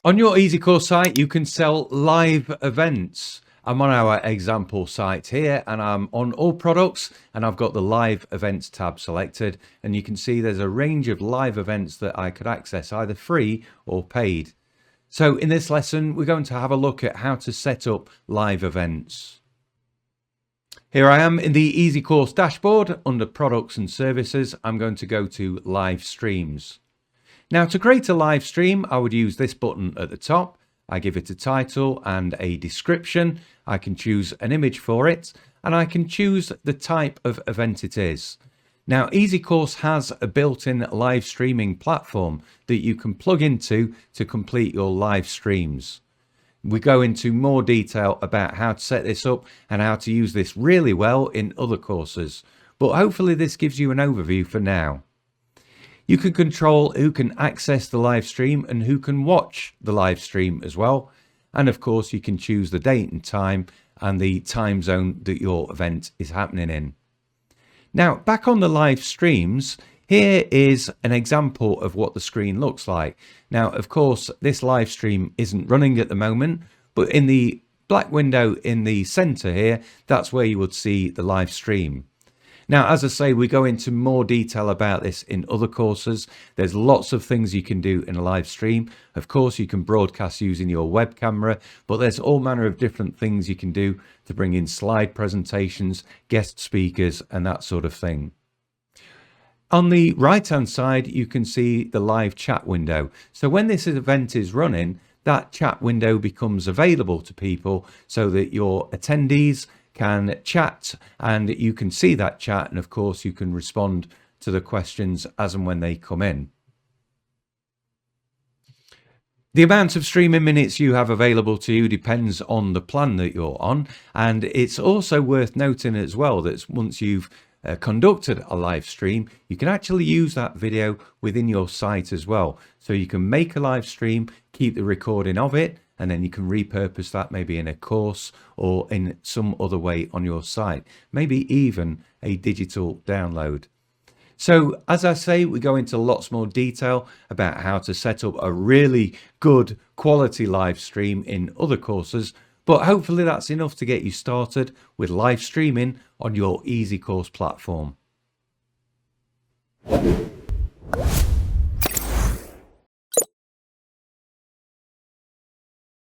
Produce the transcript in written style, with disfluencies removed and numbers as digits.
On your EzyCourse site, you can sell live events. I'm on our example site here and I'm on all products and I've got the live events tab selected, and you can see there's a range of live events that I could access, either free or paid. So in this lesson, we're going to have a look at how to set up live events. Here I am in the EzyCourse dashboard. Under products and services, I'm going to go to live streams. Now, to create a live stream, I would use this button at the top. I give it a title and a description. I can choose an image for it, and I can choose the type of event it is. Now, EzyCourse has a built-in live streaming platform that you can plug into to complete your live streams. We go into more detail about how to set this up and how to use this really well in other courses, but hopefully this gives you an overview for now. You can control who can access the live stream and who can watch the live stream as well. And of course, you can choose the date and time and the time zone that your event is happening in. Now, back on the live streams, here is an example of what the screen looks like. Now, of course, this live stream isn't running at the moment, but in the black window in the center here, that's where you would see the live stream. Now, as I say, we go into more detail about this in other courses. There's lots of things you can do in a live stream. Of course, you can broadcast using your web camera, but there's all manner of different things you can do to bring in slide presentations, guest speakers, and that sort of thing. On the right-hand side, you can see the live chat window. So when this event is running, that chat window becomes available to people so that your attendees can chat and you can see that chat, and of course you can respond to the questions as and when they come in. The amount of streaming minutes you have available to you depends on the plan that you're on, and it's also worth noting as well that once you've conducted a live stream, you can actually use that video within your site as well. So you can make a live stream, keep the recording of it, and then you can repurpose that maybe in a course or in some other way on your site, maybe even a digital download. So as I say, we go into lots more detail about how to set up a really good quality live stream in other courses, but hopefully that's enough to get you started with live streaming on your EzyCourse platform.